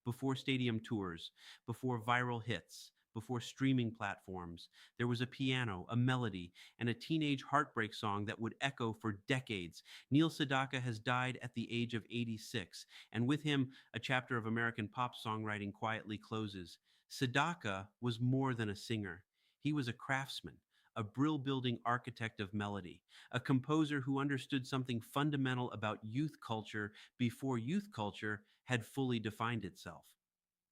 before stadium tours, before viral hits, before streaming platforms. There was a piano, a melody, and a teenage heartbreak song that would echo for decades. Neil Sedaka has died at the age of 86, and with him, a chapter of American pop songwriting quietly closes. Sedaka was more than a singer. He was a craftsman, a Brill Building architect of melody, a composer who understood something fundamental about youth culture before youth culture had fully defined itself.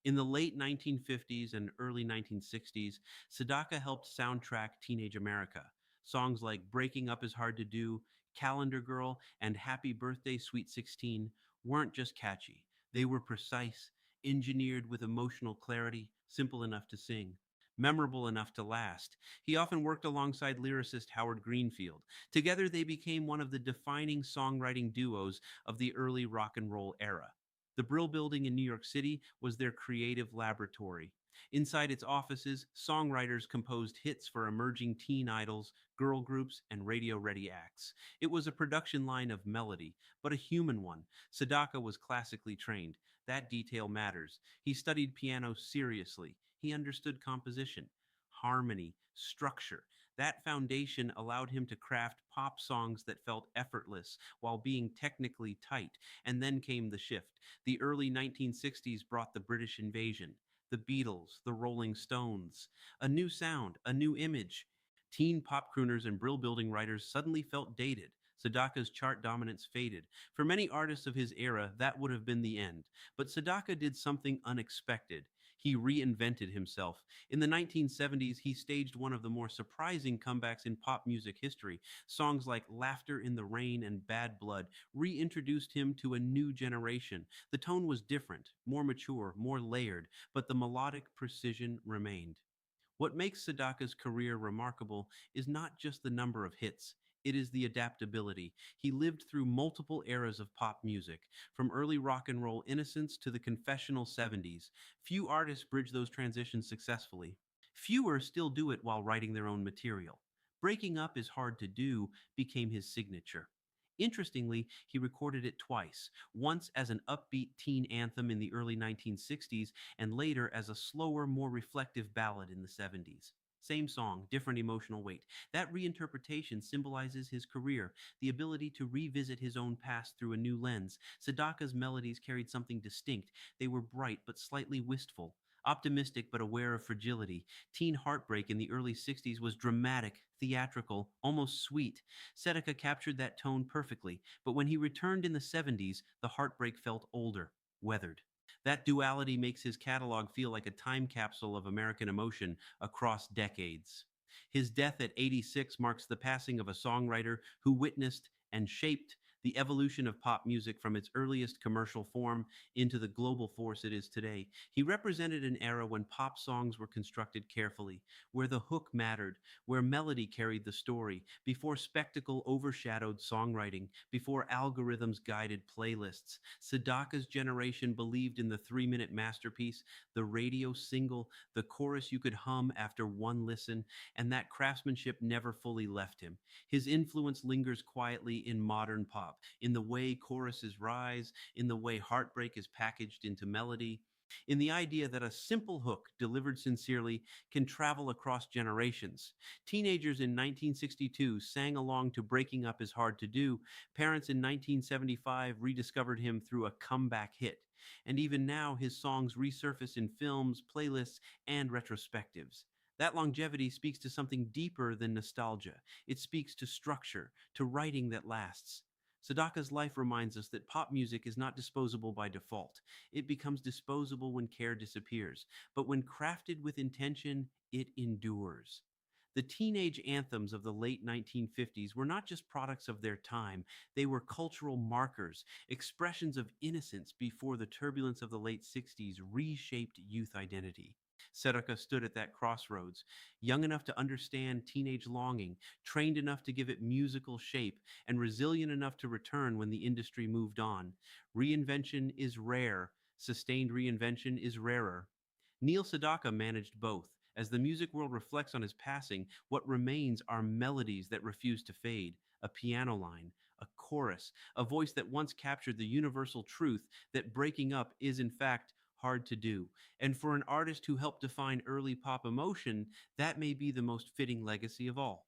In the late 1950s and early 1960s, Sedaka helped soundtrack teenage America. Songs like Breaking Up is Hard to Do, Calendar Girl, and Happy Birthday, Sweet 16 weren't just catchy. They were precise, engineered with emotional clarity, simple enough to sing, memorable enough to last. He often worked alongside lyricist Howard Greenfield. Together, they became one of the defining songwriting duos of the early rock and roll era. The Brill Building in New York City was their creative laboratory. Inside its offices, songwriters composed hits for emerging teen idols, girl groups, and radio ready acts. It was a production line of melody, but a human one. Sedaka was classically trained. That detail matters. He studied piano seriously. He understood composition, harmony, structure. That foundation allowed him to craft pop songs that felt effortless while being technically tight. And then came the shift. The early 1960s brought the British invasion, the Beatles, the Rolling Stones, a new sound, a new image. Teen pop crooners and Brill Building writers suddenly felt dated. Sedaka's chart dominance faded. For many artists of his era, that would have been the end. But Sedaka did something unexpected. He reinvented himself. In the 1970s, he staged one of the more surprising comebacks in pop music history. Songs like Laughter in the Rain and Bad Blood reintroduced him to a new generation. The tone was different, more mature, more layered, but the melodic precision remained. What makes Sedaka's career remarkable is not just the number of hits. It is the adaptability. He lived through multiple eras of pop music, from early rock and roll innocence to the confessional 70s. Few artists bridge those transitions successfully. Fewer still do it while writing their own material. Breaking Up is Hard to Do became his signature. Interestingly, he recorded it twice, once as an upbeat teen anthem in the early 1960s, and later as a slower, more reflective ballad in the 70s. Same song, different emotional weight. That reinterpretation symbolizes his career, the ability to revisit his own past through a new lens. Sedaka's melodies carried something distinct. They were bright but slightly wistful, optimistic but aware of fragility. Teen Heartbreak in the early 60s was dramatic, theatrical, almost sweet. Sedaka captured that tone perfectly, but when he returned in the 70s, the heartbreak felt older, weathered. That duality makes his catalog feel like a time capsule of American emotion across decades. His death at 86 marks the passing of a songwriter who witnessed and shaped the evolution of pop music from its earliest commercial form into the global force it is today. He represented an era when pop songs were constructed carefully, where the hook mattered, where melody carried the story, before spectacle overshadowed songwriting, before algorithms guided playlists. Sedaka's generation believed in the 3-minute masterpiece, the radio single, the chorus you could hum after one listen, and that craftsmanship never fully left him. His influence lingers quietly in modern pop, in the way choruses rise, in the way heartbreak is packaged into melody, in the idea that a simple hook delivered sincerely can travel across generations. Teenagers in 1962 sang along to Breaking Up is Hard to Do. Parents in 1975 rediscovered him through a comeback hit. And even now, his songs resurface in films, playlists, and retrospectives. That longevity speaks to something deeper than nostalgia. It speaks to structure, to writing that lasts. Sedaka's life reminds us that pop music is not disposable by default. It becomes disposable when care disappears. But when crafted with intention, it endures. The teenage anthems of the late 1950s were not just products of their time, they were cultural markers, expressions of innocence before the turbulence of the late 60s reshaped youth identity. Sedaka stood at that crossroads, young enough to understand teenage longing, trained enough to give it musical shape, and resilient enough to return when the industry moved on. Reinvention is rare, sustained reinvention is rarer. Neil Sedaka managed both. As the music world reflects on his passing, what remains are melodies that refuse to fade, a piano line, a chorus, a voice that once captured the universal truth that breaking up is, in fact, hard to do. And for an artist who helped define early pop emotion, that may be the most fitting legacy of all.